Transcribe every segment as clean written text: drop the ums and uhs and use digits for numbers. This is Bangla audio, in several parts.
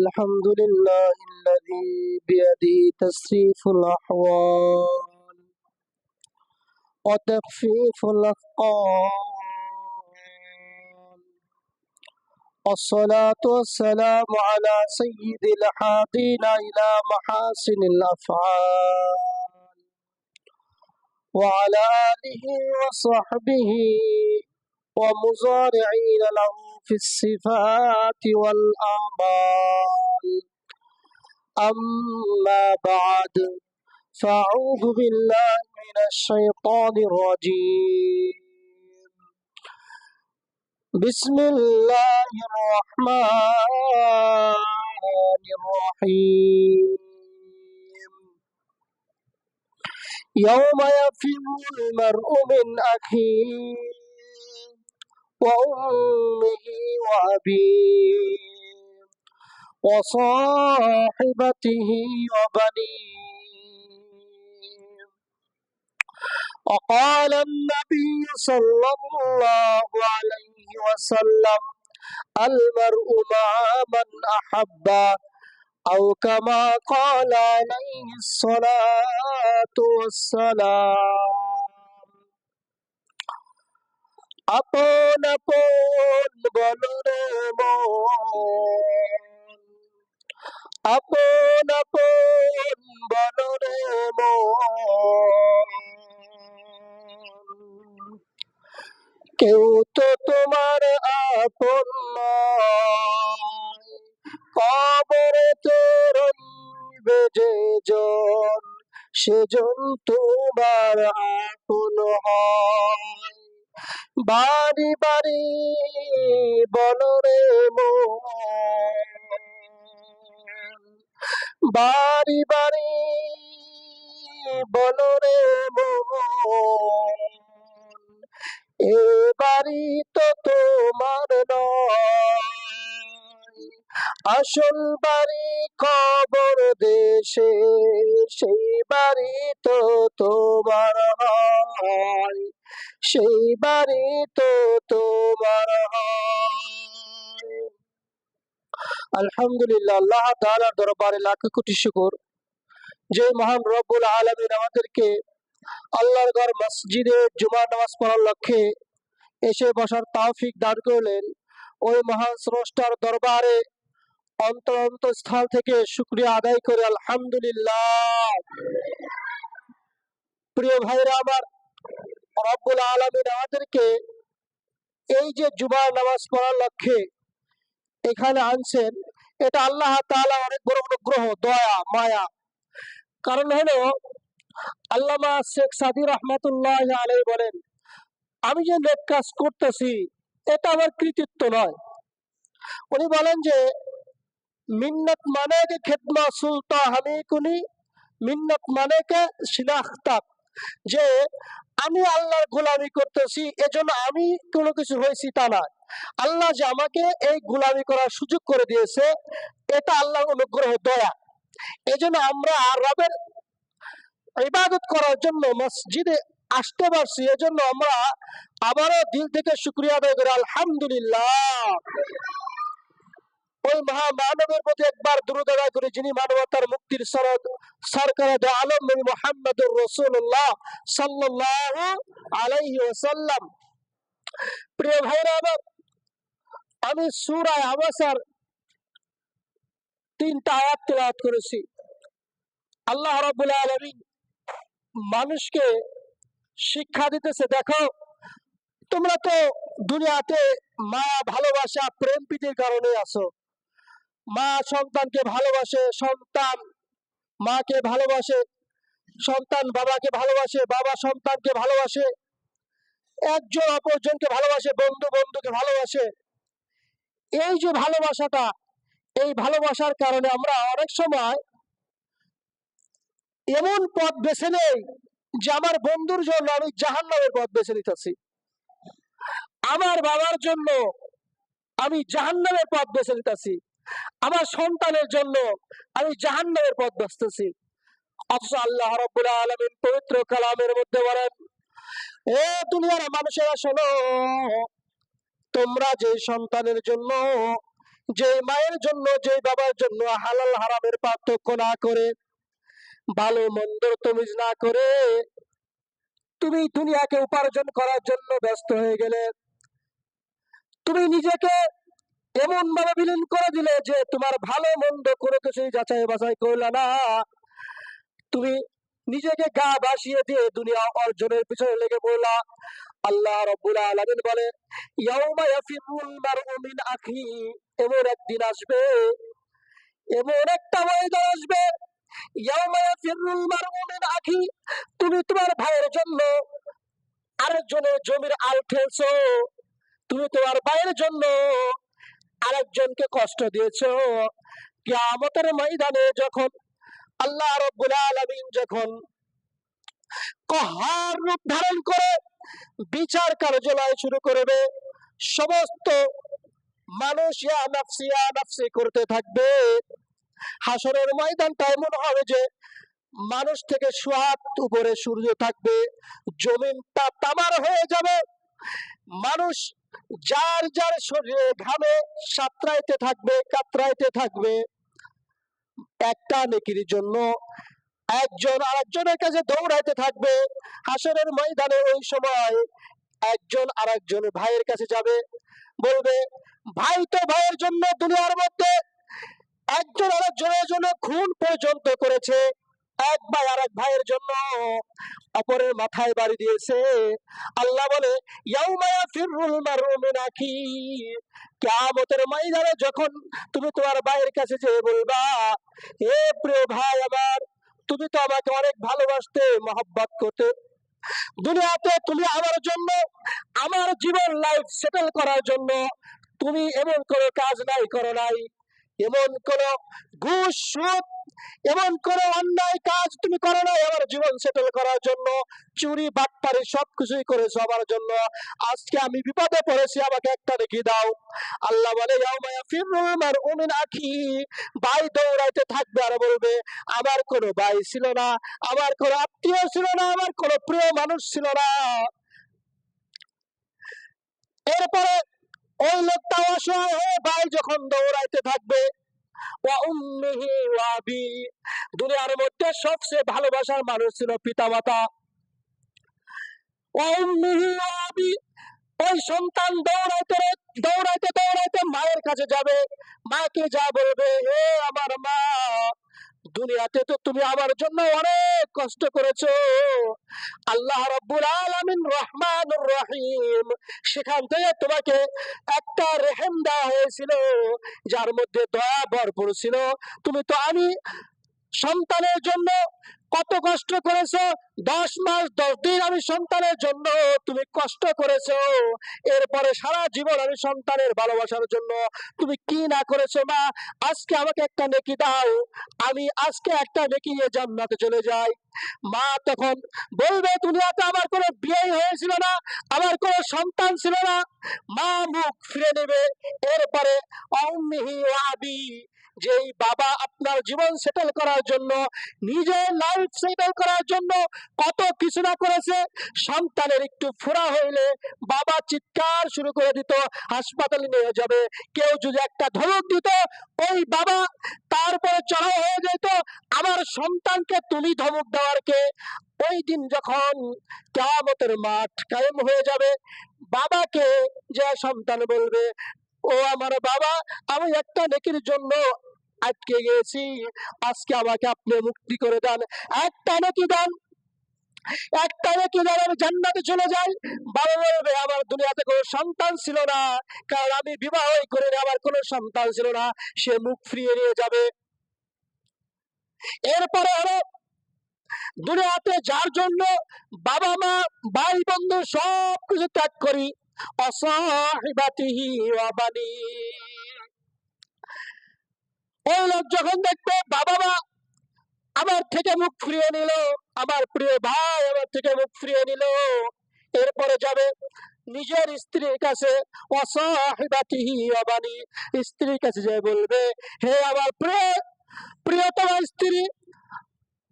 الحمد لله الذي بيده تسريف الأحوال وتخفيف الأثقال، والصلاة والسلام على سيد الحادين إلى محاسن الأفعال، وعلى آله وصحبه ومزارعين له في الصفات والأعمال. أما بعد، فأعوذ بالله من الشيطان الرجيم. بسم الله الرحمن الرحيم. يوم يفر المرء من أخيه وأمه وأبيه وصاحبته وبنيه. وقال النبي صلى الله عليه وسلم: المرء مع من أحب، أو كما قال عليه الصلاة والسلام। আপন আপন বলো রে মন, আপন আপন বলো রে মন, কেউ তো তোমার আপন নয়, কবরেতে রইবে যে জন, সেজন তোমার আপন হয়। বাড়ি বাড়ি বলো রে মন, বাড়ি বাড়ি বলো রে মন, এ বাড়ি তো তোমার নয়, আসল বাড়ি কবর দেশে, সেই বাড়ি তো তোমার হয়, সেই বাড়ি তো তোমার হয়। আলহামদুলিল্লাহ, আল্লাহ তাআলার দরবারে লাখ কোটি শুকর যে মহান রব্বুল আলামিন আমাদেরকে আল্লাহর ঘর মসজিদে জুমার নামাজ পড়ার লক্ষ্যে এসে বসার তৌফিক দান করলেন। ওই মহান স্রষ্টার দরবারে অন্তর স্থল থেকে শুকরিয়া আদায় করে আলহামদুলিল্লাহ। প্রিয় ভাইরা আমার, রব্বুল আলামিন আমাদেরকে এই যে জুমার নামাজ পড়ার লক্ষ্যে এখানে আনছেন, এটা আল্লাহ তাআলা অনেক বড় অনুগ্রহ, দয়া, মায়া। কারণ হলো আল্লামা শেখ সাদী রহমাতুল্লাহ আলাইহি বলেন, আমি যে নেক কাজ করতেছি এটা আমার কৃতিত্ব নয়। উনি বলেন যে মিন্নত মানে কে খেদমা সুলতা হামি কুনি, মিন্নত মানে কে শিনাখতাক, যে আমি আল্লাহর গোলামি করতেছি এজন্য আমি কোনো কিছু হয়েছি তা না। আল্লাহ যে আমাকে এই গোলামি করার সুযোগ করে দিয়েছে, এটা আল্লাহর অনুগ্রহ, দয়া। এজন্য আমরা রবের ইবাদত করার জন্য মসজিদে আসতে পারছি, এজন্য আমরা আবারও দিল থেকে শুকরিয়া আদায় করি আলহামদুলিল্লাহ। ওই মহামানবের প্রতি একবার দুরূদ আদায় করি যিনি মানবতার মুক্তির সনদ, সরকার দু আলম নবী মুহাম্মদুর রাসূলুল্লাহ সাল্লাল্লাহু আলাইহি ওয়াসাল্লাম। প্রিয় ভাইরা আমার, আমি সূরা আবাসার 3টা আয়াত তেলাওয়াত করেছি। আল্লাহ রাব্বুল আলামিন মানুষকে শিক্ষা দিতেছে, দেখো তোমরা তো দুনিয়াতে মায়া, ভালোবাসা, প্রেম প্রীতির কারণে আছো। মা সন্তানকে ভালোবাসে, সন্তান মাকে ভালোবাসে, সন্তান বাবাকে ভালোবাসে, বাবা সন্তানকে ভালোবাসে, একজন অপরজনকে ভালোবাসে, বন্ধু বন্ধুকে ভালোবাসে। এই যে ভালোবাসাটা, এই ভালোবাসার কারণে আমরা অনেক সময় এমন পথ বেছে নেই যে আমার বন্ধুর জন্য আমি জাহান্নামের পথ বেছে নিতেছি, আমার বাবার জন্য আমি জাহান্নামের পথ বেছে নিতেছি, আমার সন্তানের জন্য আমি জাহান্নামের পথ বেচতেছি। অথচ আল্লাহ রাব্বুল আলামিন পবিত্র কালামের মধ্যে বলেন, এ দুনিয়ার মানুষেরা শোনো, তোমরা যে সন্তানের জন্য যে মায়ের জন্য, যে বাবার জন্য হালাল হারামের পার্থক্য না করে, ভালো মন্দ তমিজ না করে তুমি দুনিয়াকে উপার্জন করার জন্য ব্যস্ত হয়ে গেলে, তুমি নিজেকে এমন ভাবে বিলীন করে দিলে যে তোমার ভালো মন্দ কোনো কিছুই যাচাই বাছাই করলে না, তুমি নিজেকে গা ভাসিয়ে দিয়ে দুনিয়া অর্জনের পিছনে লেগে পড়লা। আল্লাহ রাব্বুল আলামিন বলে, ইয়াউমা ইয়াফিরুল মারউ মিন আখি, এমন একদিন আসবে, এমন একটা ময়দান আসবে, ইয়াউমা ইয়াফিরুল মারউ মিন আখি, তুমি তোমার ভাইয়ের জন্য আরেকজনের জমির আল ঠেলছো, তুমি তোমার ভাইয়ের জন্য আরেকজনকে কষ্ট দিয়েছো। কিয়ামতের ময়দানে যখন আল্লাহ রাব্বুল আলামিন যখন কহার রূপ ধারণ করে বিচার কার্যালয় শুরু করবে, সমস্ত মানুষ ইয়া নাফসি করতে থাকবে। হাসরের ময়দানটা এমন হবে যে মানুষ থেকে সোহাত উপরে সূর্য থাকবে, জমিনটা তামার হয়ে যাবে, মানুষ যার যার শরীরে ঘামে সাঁতরাইতে থাকবে, কাতরাইতে থাকবে। একটা নেকির জন্য একজন আরেকজনের কাছে দৌড়াইতে থাকবে। হাসরের ময়দানে ওই সময় একজন আরেকজন ভাইয়ের কাছে যাবে, বলবে, ভাই তো ভাইয়ের জন্য দুনিয়ার মধ্যে একজন আরেকজনের জন্য খুন পর্যন্ত করেছে, এক ভাই আরেক ভাইয়ের জন্য অপরের মাথায় বাড়ি দিয়েছে। আল্লাহ বলে, ইয়াউমা ইয়াফিরুল মারউ মিন আখি, কিয়ামতের ময়দানে যখন তুমি তোমার ভাইয়ের কাছে যেয়ে বলবা, হে প্রিয় ভাই আমার, তুমি তো আমাকে অনেক ভালোবাসতে, মহব্বত করতে, দুনিয়াতে তুমি আমার জন্য, আমার জীবন লাইফ সেটেল করার জন্য তুমি এমন কোনো কাজ নাই করো নাই, এমন কোন ঘুষ সুদ, এমন কোন অন্যায় কাজ তুমি করো নাই আমার জীবন সেটেল করার জন্য, চুরি বাটপারি সবকিছুই করেছো আমার জন্য, আজকে আমি বিপদে পড়েছি, আমাকে একটা দেখিয়ে দাও। আল্লাহ বলে, ইয়াউমা ইয়াফিরুল মারউ মিন আখি, ভাই দৌড়াইতে থাকবে আর বলবে, আমার কোনো ভাই ছিল না, আমার কোনো আত্মীয় ছিল না, আমার কোনো প্রিয় মানুষ ছিল না। এরপরে ওই লোকটা অসহায় হয়ে ভাই যখন দৌড়াইতে থাকবে, ওয়া উম্মিহি ওয়া আবি, দুনিয়ার মধ্যে সবচেয়ে ভালোবাসার মানুষ ছিল পিতামাতা, ওয়া উম্মিহি ওয়া আবি, ওই সন্তান দৌড়াইতে দৌড়াইতে দৌড়াইতে মায়ের কাছে যাবে, মাকে যা বলবে, হে আমার মা, দুনিয়াতে তো তুমি আমার জন্য অনেক কষ্ট করেছো, আল্লাহ রাব্বুল আলামিন রহমানুর রহিম, সেখান থেকে তোমাকে একটা রেহেম দেওয়া হয়েছিল যার মধ্যে দয়া ভরপুর ছিল, তুমি তো আমি সন্তানের জন্য কত কষ্ট করেছো, 10 মাস 10 দিন আমি সন্তানের জন্য তুমি কষ্ট করেছো, এরপরে সারা জীবন আমি সন্তানের ভালোবাসার জন্য তুমি কি না করেছো মা, আজকে আমাকে একটা নেকি দাও, আমি আজকে একটা নেকি নিয়ে জান্নাতে চলে যাই। মা তখন বলবে, দুনিয়াতে আমার কোনো বিয়ে হয়েছিল না, আমার কোনো সন্তান ছিল না, মা মুখ ফিরে নেবে। এরপরে উম্মিহি ওয়া আবি, যেই বাবা আপনার জীবন সেটেল করার জন্য, নিজের লাইফ সেটেল করার জন্য কত কিছু না করেছে, সন্তানের একটু ফোড়া হইলে বাবা চিৎকার শুরু করে দিত, হাসপাতালে নিয়ে যাবে, কেউ যদি একটা ধমক দিত ওই বাবা তারপরে চড়াও হয়ে যেত, আমার সন্তানকে তুমি ধমক দেওয়ার কে। ওই দিন যখন কিয়ামতের মাঠ কায়েম হয়ে যাবে, বাবাকে যে সন্তান বলবে, ও আমার বাবা, আমি একটা নেকির জন্য আটকে গেছি, আজকে আমাকে আপনি মুক্তি করে দেন, একটা নেকি দেন, একটা নেকি দেন, আমি জান্নাতে চলে যাই। বাবা বলবে, আমার দুনিয়াতে কোনো সন্তান ছিল না, কারণ আমি বিবাহই করিনি, আমার কোনো সন্তান ছিল না, সে মুখ ফিরিয়ে নিয়ে যাবে। এরপরে হলো দুনিয়াতে যার জন্য বাবা মা ভাই বন্ধু সব কিছু ত্যাগ করি, অসাহিবাতিহি ওয়া বানি, ওই লোক যখন দেখবে বাবা মা আমার থেকে মুখ ফিরিয়ে নিল, আমার প্রিয় ভাই আমার থেকে মুখ ফিরিয়ে নিল, এরপরে যাবে নিজের স্ত্রীর কাছে, অসাহিবাতিহি ওয়া বানি, স্ত্রীর কাছে যে বলবে, হে আমার প্রিয়তমা স্ত্রী,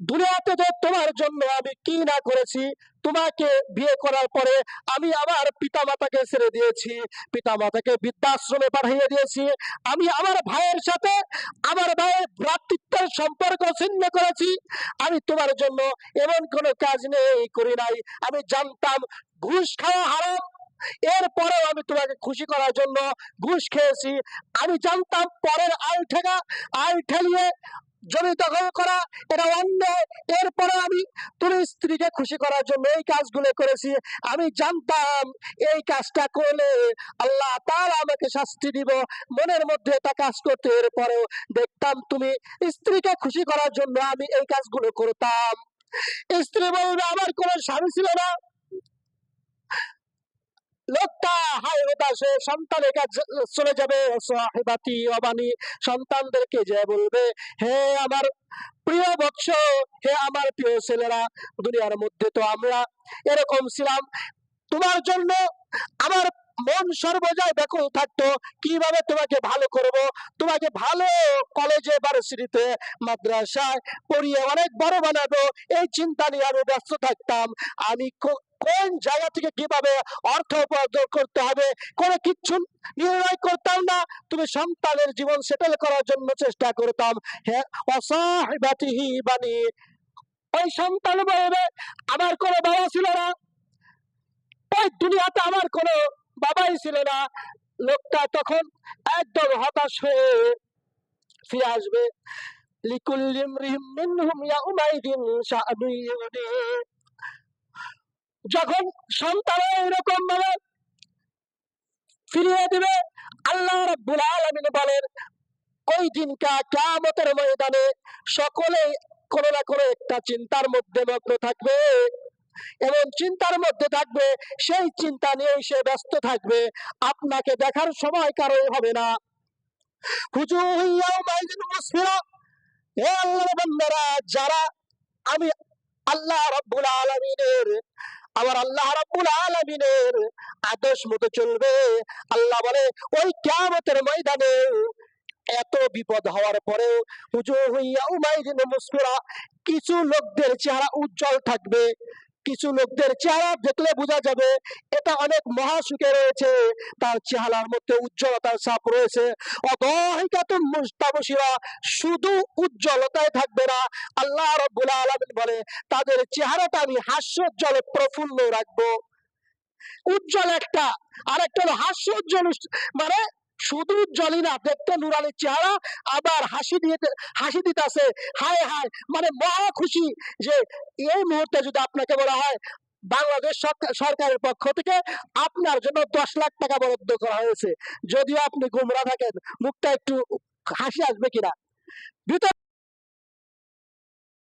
দুনিয়াতে যে তোমার জন্য আমি কি না করেছি। তোমাকে বিয়ে করার পরে আমি আমার পিতা মাতাকে ছেড়ে দিয়েছি, পিতা মাতাকে বৃদ্ধাশ্রমে পাঠিয়ে দিয়েছি। আমি আমার ভাইয়ের সাথে আমার ভাইয়ের ভ্রাতৃত্বের সম্পর্ক ছিন্ন করেছি। আমি তোমার জন্য এমন কোনো কাজ নেই করি নাই। আমি জানতাম ঘুষ খাওয়া হারাম, এরপরেও আমি তোমাকে খুশি করার জন্য ঘুষ খেয়েছি। আমি জানতাম পরের আল ঠেলিয়ে জমি দখল করা এটা অন্যায়, এরপরে আমি তোর স্ত্রীকে খুশি করার জন্য এই কাজগুলো করেছি। আমি জানতাম এই কাজটা করলে আল্লাহ তাআলা আমাকে শাস্তি দিব, মনের মধ্যে এটা কাজ করতে, এরপরেও দেখতাম তুমি স্ত্রীকে খুশি করার জন্য আমি এই কাজগুলো করতাম। স্ত্রী বলবে আমার কোনো স্বামী ছিল না, লোকটা হায় হতাশে সন্তানের কাছে চলে যাবে, সাহিবাতি অবানি, সন্তানদেরকে যে বলবে হে আমার প্রিয় বৎস, হে আমার প্রিয় ছেলেরা, দুনিয়ার মধ্যে তো আমরা এরকম ছিলাম, তোমার জন্য আমার মন সর্বদাই ব্যাকুল থাকতো কিভাবে তোমাকে ভালো করব, তোমাকে ভালো কলেজে ভার্সিটিতে মাদ্রাসায় পড়িয়ে অনেক বড় বানাবো, এই চিন্তা নিয়ে আমি ব্যস্ত থাকতাম। আমি কোন জায়গা থেকে কিভাবে অর্থ উপার্জন করতে হবে কোনো কিচ্ছু নির্ণয় করতাম না। তুমি সন্তানের জীবন সেটেল করার জন্য চেষ্টা করতাম। হ্যাঁ, অসাহিবাতিহি বানি, ওই সন্তান বলবে আমার কোনো বাবা ছিল না, ওই দুনিয়াতে আমার কোনো বাবাই ছিল না। লোকটা তখন একদম হতাশ হয়ে ফিরে আসবে। লিকুল্লি ইমরিহিম মিনহুম ইয়াউমাইদিন শাআনুন ইউগনি। যখন সন্তান এরকম ভাবে ফিরিয়ে দিবে, আল্লাহ রাব্বুল আলামিন বলেন ওই দিনকা কিয়ামতের ময়দানে সকলেই কোনো না কোনো একটা চিন্তার মধ্যে মগ্ন থাকবে, এবং চিন্তার মধ্যে থাকবে, সেই চিন্তা নিয়ে সে ব্যস্ত থাকবে, আপনাকে দেখার সময় কারো হবে না। হুজুহু ইয়াউমাইযিন মুসফিরা, হে আল্লাহর বান্দারা, যারা আমি আল্লাহ রাব্বুল আলামিনের আমার আল্লাহ রাব্বুল আলামিনের আদেশ মতো চলবে, আল্লাহ বলে ওই কিয়ামতের ময়দানে এত বিপদ হওয়ার পরেও হুজুহু ইয়াউমাইযিন মুসফিরা, কিছু লোকদের চেহারা উজ্জ্বল থাকবে, কিছু লোকদের চেহারা দেখলে বোঝা যাবে এটা অনেক মহাসুখে রয়েছে, তার চেহারার মধ্যে উজ্জ্বলতার ছাপ রয়েছে। অদাহিকাতুন মুস্তাবশিরা, শুধু উজ্জ্বলতায় থাকবে না, আল্লাহ রাব্বুল আলামিন বলে তাদের চেহারাটা আমি হাস্যোজ্জ্বলে প্রফুল্ল রাখবো। উজ্জ্বল একটা, আর একটা হলো হাস্যোজ্জ্বল, মানে শুধু উজ্জ্বলই না, দেখতে নুরানি চেহারা, আবার হাসি দিতেছে, হায় হায়, মানে মহা খুশি। যে এই মুহূর্তে যদি আপনাকে বলা হয় বাংলাদেশ সরকারের পক্ষ থেকে আপনার জন্য 10 লাখ টাকা বরাদ্দ করা হয়েছে, যদিও আপনি গুমরা থাকেন, মুখটা একটু হাসি আসবে কিনা ভিতরে